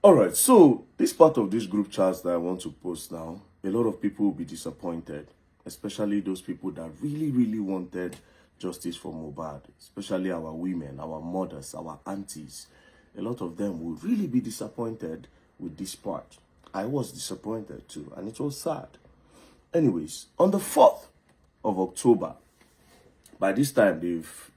All right, so this part of this group chat that I want to post now, a lot of people will be disappointed, especially those people that really wanted justice for Mohbad, especially our women, our mothers, our aunties. A lot of them will really be disappointed with this part. I was disappointed too, and it was sad. Anyways, on the 4th of October, by this time, they've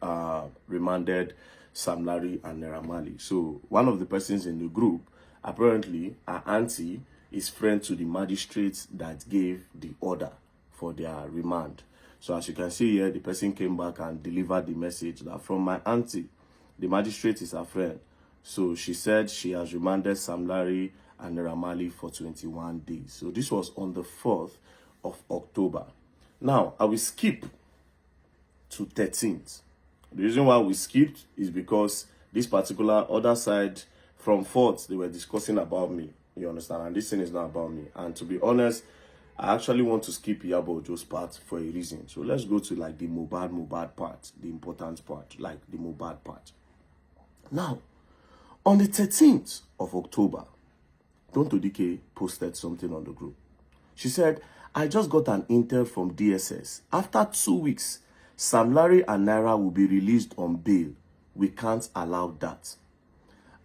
remanded Sam Larry and Naira Marley. So one of the persons in the group, apparently, her auntie is friend to the magistrate that gave the order for their remand. So as you can see here, the person came back and delivered the message that from my auntie, the magistrate is her friend. So she said she has remanded Sam Larry and Naira Marley for 21 days. So this was on the 4th of October. Now, I will skip to 13th. The reason why we skipped is because this particular other side from 4th, they were discussing about me. You understand? And this thing is not about me. And to be honest, I actually want to skip Iyabo Ojo's part for a reason. So let's go to like the Mohbad part, the important part, like the Mohbad part. Now, on the 13th of October, Tonto Dike posted something on the group. She said, I just got an intel from DSS. After 2 weeks, Sam Larry and Naira will be released on bail. We can't allow that.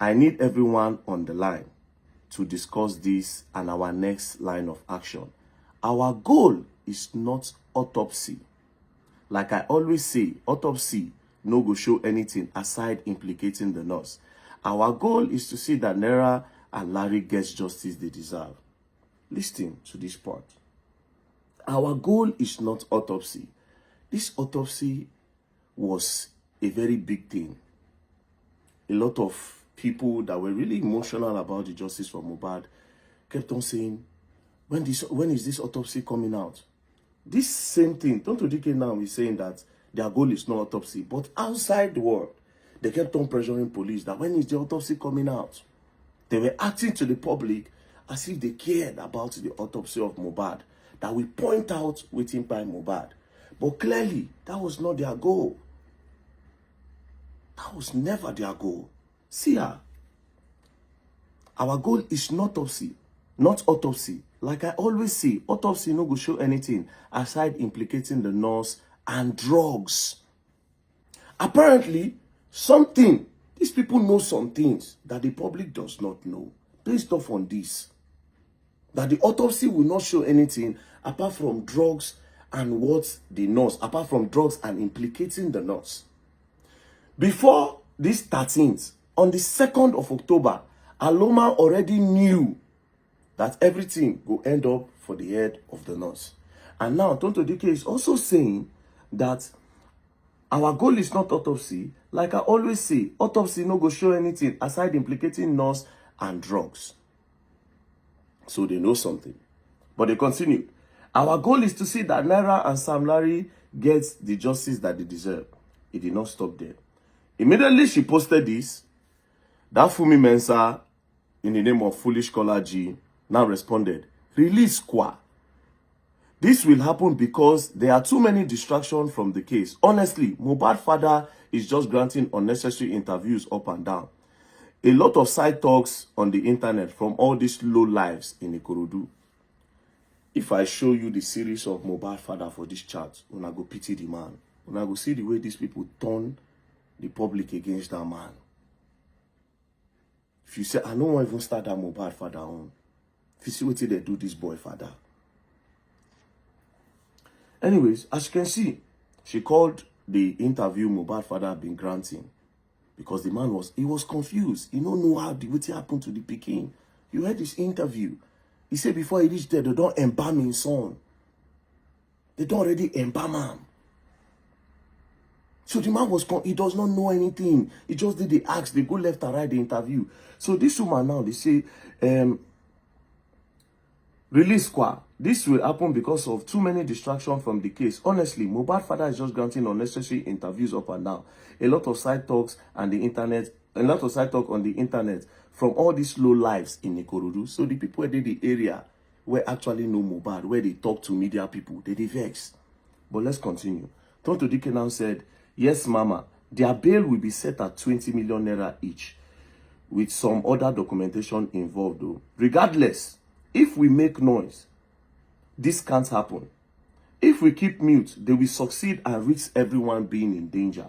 I need everyone on the line to discuss this and our next line of action. Our goal is not autopsy. Like I always say, autopsy no go show anything aside implicating the nurse. Our goal is to see that Naira and Larry gets justice they deserve. Listen to this part. Our goal is not autopsy. This autopsy was a very big thing. A lot of people that were really emotional about the justice for Mohbad kept on saying, when is this autopsy coming out? This same thing, Tonto Dike now is saying that their goal is not autopsy, but outside the world, they kept on pressuring police that when is the autopsy coming out? They were acting to the public as if they cared about the autopsy of Mohbad, that we point out waiting by Mohbad. But clearly, that was not their goal. That was never their goal. See her. Our goal is not autopsy, not autopsy. Like I always say, autopsy no go show anything aside implicating the nurse and drugs. Apparently, these people know some things that the public does not know. Based off on this, that the autopsy will not show anything apart from drugs and what the nurse, apart from drugs and implicating the nurse. Before this 13th, on the 2nd of October, Aloma already knew that everything will end up for the head of the nurse. And now Tonto Dike is also saying that our goal is not autopsy. Like I always say, autopsy no go show anything aside implicating nurse and drugs. So they know something. But they continue. Our goal is to see that Naira and Sam Larry get the justice that they deserve. It did not stop there. Immediately she posted this, that Fumi Mensah, in the name of Foolish Caller G, now responded, release Kwa. This will happen because there are too many distractions from the case. Honestly, Mohbad father is just granting unnecessary interviews up and down. A lot of side talks on the internet from all these low lives in Ikorodu. If I show you the series of Mohbad father for this chat, when I go pity the man, when I go see the way these people turn the public against that man. If you say, I don't want to even start that Mohbad father on, if you see what they do this boy father. Anyways, as you can see, she called the interview Mohbad father been granting because the man was confused. He don't know how what happened to the Peking. You heard this interview. He said before he reached there, they don't embalm his son. They don't already embalm him. So the man he does not know anything. He just did the acts. They go left and right the interview. So this woman now, they say, release Kwa. This will happen because of too many distractions from the case. Honestly, Mohbad father is just granting unnecessary interviews up and down. A lot of side talks and the internet, a lot of side talk on the internet from all these low lives in Ikorodu. So the people in the area where actually know Mohbad, where they talk to media people, they vex. But let's continue. Tonto Dike now said, yes, mama, their bail will be set at 20 million naira each. with some other documentation involved though. Regardless, if we make noise, this can't happen. If we keep mute, they will succeed and risk everyone being in danger.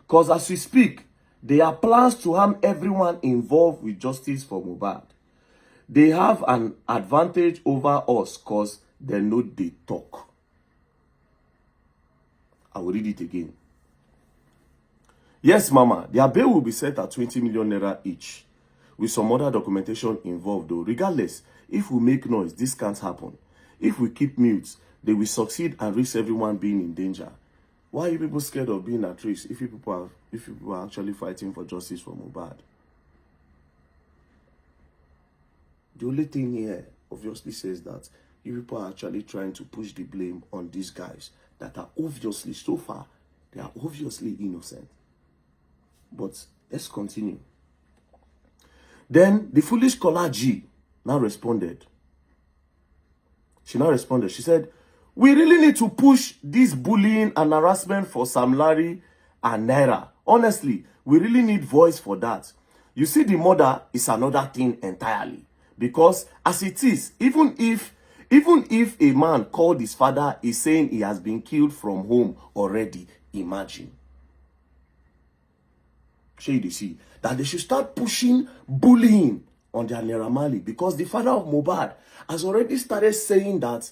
Because as we speak, there are plans to harm everyone involved with justice for Mohbad. They have an advantage over us because they know they talk. I will read it again. Yes, Mama, their bail will be set at 20 million naira each, with some other documentation involved though. Regardless, if we make noise, this can't happen. If we keep mute, they will succeed and risk everyone being in danger. Why are you people scared of being at risk if you people are actually fighting for justice for Mohbad? The only thing here obviously says that you people are actually trying to push the blame on these guys that are obviously, so far, they are obviously innocent. But let's continue. Then the foolish caller G now responded. She said, we really need to push this bullying and harassment for Sam Larry and Naira. Honestly, we really need voice for that. You see, the murder is another thing entirely. Because as it is, even if a man called his father is saying he has been killed from home already, imagine. Shady see that they should start pushing bullying on their Naira Marley, because the father of Mohbad has already started saying that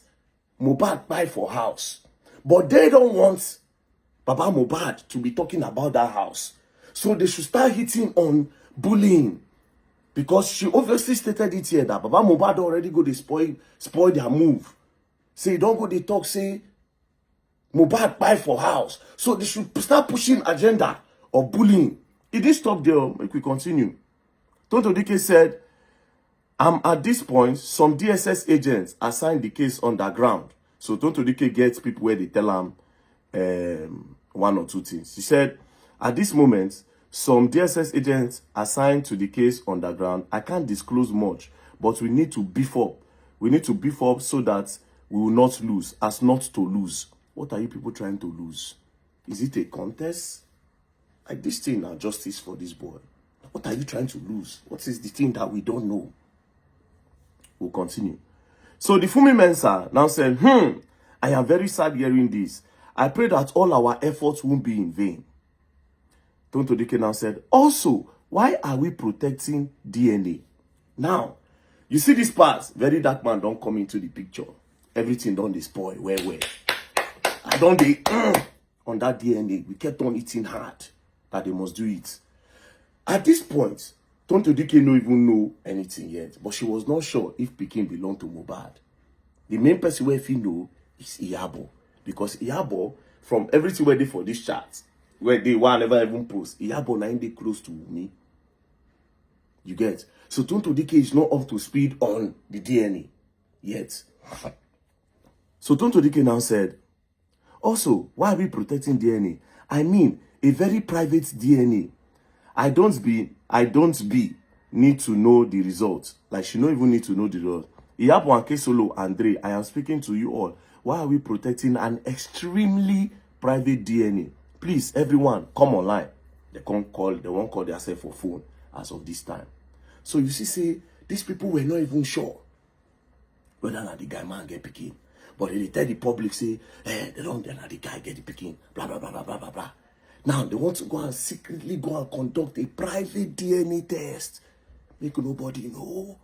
Mohbad buy for house. But they don't want Baba Mohbad to be talking about that house. So they should start hitting on bullying. Because she obviously stated it here that Baba Mohbad already go to spoil their move. Say, don't go they talk, say, Mohbad buy for house. So they should start pushing agenda of bullying. It didn't stop there. Make we continue. Tonto Dike said, at this point, some DSS agents assigned the case underground. So Tonto Dike gets people where they tell them one or two things. He said, at this moment, some DSS agents assigned to the case underground. I can't disclose much, but we need to beef up. We need to beef up so that we will not lose, as not to lose. What are you people trying to lose? Is it a contest? Like this thing now, justice for this boy. What are you trying to lose? What is the thing that we don't know? We'll continue. So the Funmi Mensah now said, I am very sad hearing this. I pray that all our efforts won't be in vain. Tonto Dike now said, also, why are we protecting DNA? Now, you see this part, very dark man don't come into the picture. Everything done dey spoil, where? I don't dey on that DNA. We kept on eating hard that they must do it. At this point, Tonto Dike no even know anything yet, but she was not sure if Pikin belonged to Mohbad. The main person where if you know is Iyabo, because Iyabo, from everything where they for this chat, where they one never even post, Iyabo na dey close to me. You get? So Tonto Dike is not up to speed on the DNA yet. So Tonto Dike now said, also, why are we protecting DNA? I mean, a very private DNA. I don't need to know the results. Like, she don't even need to know the results. Iyabo and Kesolo, Andre, I am speaking to you all. Why are we protecting an extremely private DNA? Please, everyone, come online. They won't call themselves for phone as of this time. So you see, say, these people were not even sure whether or not the guy man get Pikin. But they tell the public, say, they don't know the guy get the Pikin. Blah, blah, blah, blah, blah, blah, blah. Now, they want to go and secretly go and conduct a private DNA test. Make nobody know.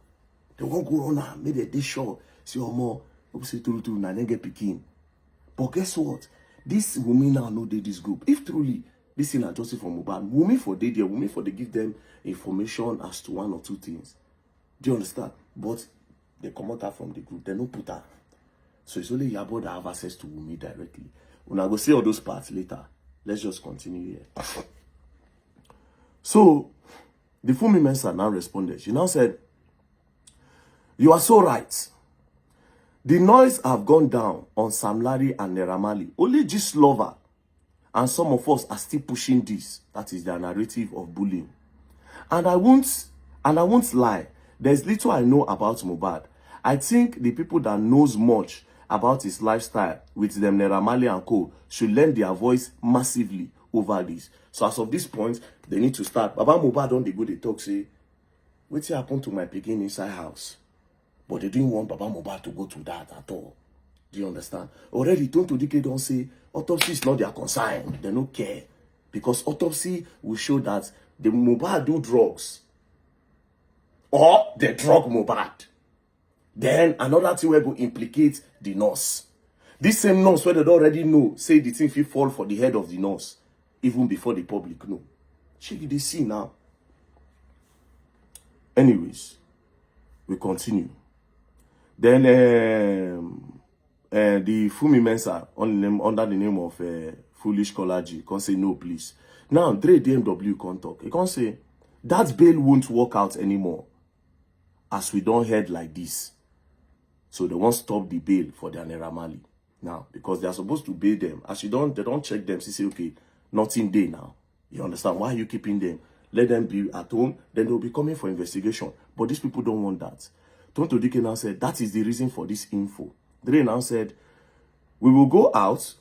They won't go on and make they sure. See, or more, say, true, now they get Pikin. But guess what? This women now know this group. If truly this is not justice for Mohbad, women for they there, women for they give them information as to one or two things. Do you understand? But they come out from the group. They don't put her. So it's only Iyabo that have access to Wunmi directly. When I go see all those parts later, let's just continue here. So the Funmi Mensah now responded. She now said, you are so right. The noise have gone down on Sam Larry and Naira Marley. Only Gist Lover and some of us are still pushing this. That is their narrative of bullying. And I won't lie. There's little I know about Mohbad. I think the people that knows much about his lifestyle with them Naira Marley and co should lend their voice massively. over this. So as of this point, they need to start. Baba Mohbad don dey go dey talk say, wetin happen to my pikin inside house? But they didn't want Baba Mohbad to go to that at all. Do you understand? Already, Tonto Dike don't say autopsy is not their concern. They don't care. Because autopsy will show that the Mohbad do drugs. Or the drug Mohbad. Then another thing will go implicate the nurse. This same nurse where they already know, say the thing will fall for the head of the nurse. Even before the public know. Check they see now. Anyways, we continue. Then the Fumi Mensa under the name of Foolish Kolaji can say no, please. Now Dre DMW can talk. He can say that bail won't work out anymore, as we don't head like this. So they won't stop the bail for their Naira Marley now because they are supposed to bail them. As they don't check them. Say okay, nothing day now. You understand? Why are you keeping them? Let them be at home. Then they'll be coming for investigation. But these people don't want that. Tonto Dike now said, that is the reason for this info. Dre now said, we will go out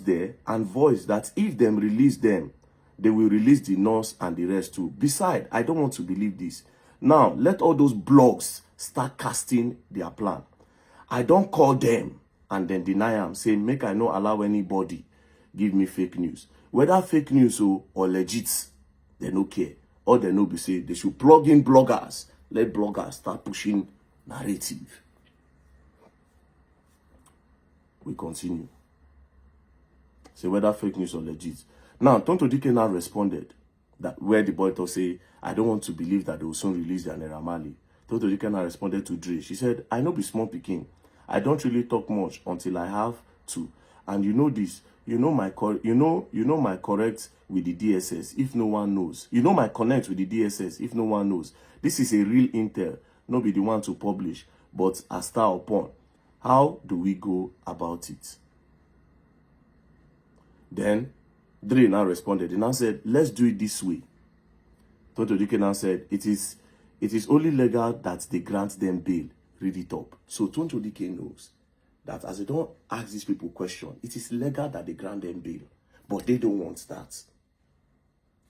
there and voice that if them release them, they will release the nurse and the rest too. Besides, I don't want to believe this. Now, let all those blogs start casting their plan. I don't call them and then deny them, saying, make I not allow anybody give me fake news. Whether fake news or legit, they no care. All they know be say they should plug in bloggers. Let bloggers start pushing narrative. We continue. Say whether fake news or legit. Now, Tonto Dike now responded that where the boy to say, I don't want to believe that they will soon release their Naira Marley. Tonto Dike now responded to Dre. She said, I know be small pikin. I don't really talk much until I have to. And you know this. You know my correct with the DSS if no one knows. You know my connect with the DSS if no one knows. This is a real intel, not be the one to publish, but a star upon. How do we go about it? Then Dre now responded. He now said, let's do it this way. Tonto Dike now said, it is only legal that they grant them bail. Read it up. So Tonto Dike knows that as they don't ask these people questions, it is legal that they grant them bail. But they don't want that.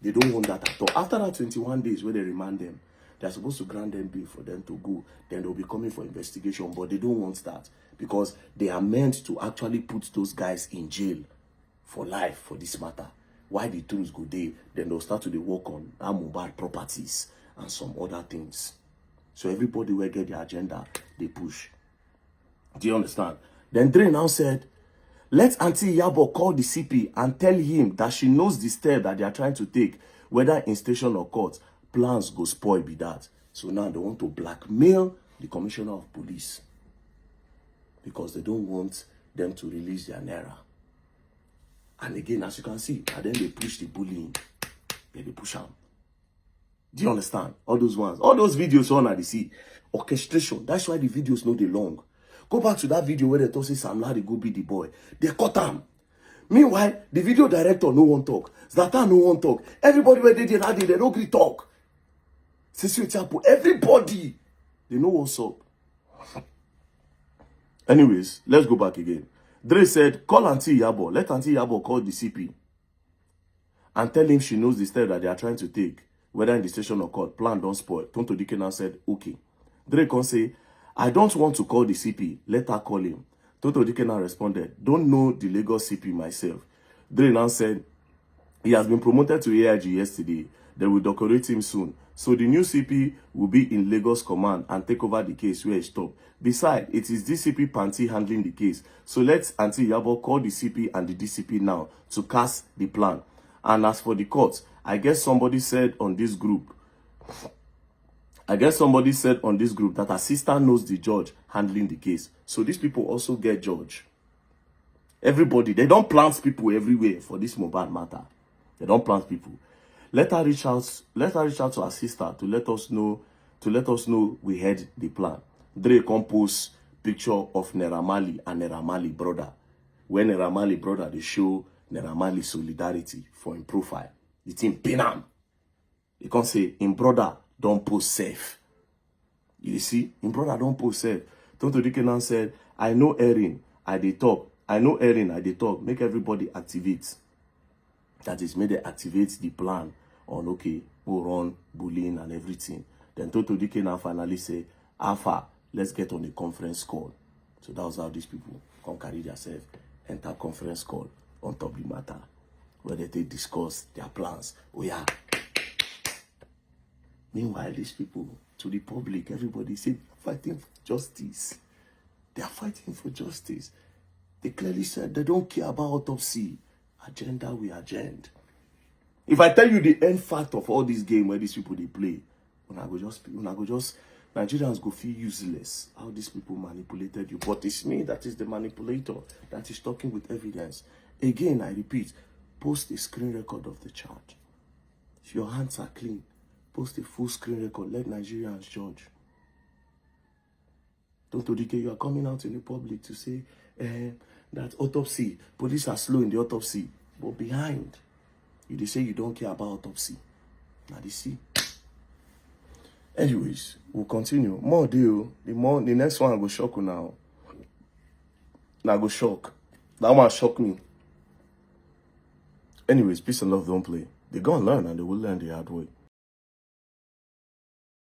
They don't want that at all. After that 21 days where they remand them, they're supposed to grant them bail for them to go. Then they'll be coming for investigation. But they don't want that because they are meant to actually put those guys in jail for life for this matter. Why the truth go there, then they'll start to work on Mohbad properties and some other things. So everybody will get their agenda, they push. Do you understand? Then Dre now said, let Auntie Yabo call the CP and tell him that she knows the step that they are trying to take, whether in station or court. Plans go spoil be that. So now they want to blackmail the commissioner of police because they don't want them to release their Naira. And again, as you can see, and then they push the bullying. They push them. Do you understand? All those ones, all those videos on at the sea. Orchestration. That's why the videos no they long. Go back to that video where they talk say Sam Larry go be the boy. They cut him. Meanwhile, the video director no one talk. Zlatan no one talk. Everybody where they did they don't agree talk. Everybody, they know what's up. Anyways, let's go back again. Dre said, call Auntie Yabo. Let Auntie Yabo call the CP and tell him she knows the step that they are trying to take, whether in the station or court. Plan don't spoil. Tonto Dike now said, okay. Dre can say, I don't want to call the CP. Let her call him. Tonto Dike now responded, don't know the Lagos CP myself. Dre now said, he has been promoted to AIG yesterday. They will decorate him soon. So the new CP will be in Lagos Command and take over the case where he stopped. Besides, it is DCP Panti handling the case. So let Auntie Yabo call the CP and the DCP now to cast the plan. And as for the court, I guess somebody said on this group that her sister knows the judge handling the case. So these people also get judge. Everybody, they don't plant people everywhere for this Mohbad matter. They don't plant people. Let her reach out to her sister to let us know we had the plan. Dre compose picture of Naira Marley and Naira Marley brother. When Naira Marley brother, they show Naira Marley solidarity for him profile. The team pin him. You can't say, him brother don't post safe. You see, him brother don't post safe. Tonto Dike now said, I know Erin, I dey talk. Make everybody activate. That is, may they activate the plan on, okay, we'll run bullying and everything. Then Toto Dike now finally say, Alpha, let's get on a conference call. So that was how these people come carry themselves, enter conference call on top the matter, where they discuss their plans. Oh yeah. Meanwhile, these people, to the public, everybody say, fighting for justice. They are fighting for justice. They clearly said they don't care about autopsy. Agenda, we agenda. If I tell you the end fact of all this game where these people they play, when I go just Nigerians go feel useless. How these people manipulated you. But it's me that is the manipulator that is talking with evidence. Again, I repeat, post a screen record of the charge. If your hands are clean, post a full screen record. Let Nigerians judge. Dr. Dike, you are coming out in the public to say that autopsy, police are slow in the autopsy. But behind, they say you don't care about autopsy. Now they see. Anyways, we'll continue. More deal. The next one I go shock you now. Now I go shock. That one shock me. Anyways, peace and love don't play. They go and learn and they will learn the hard way.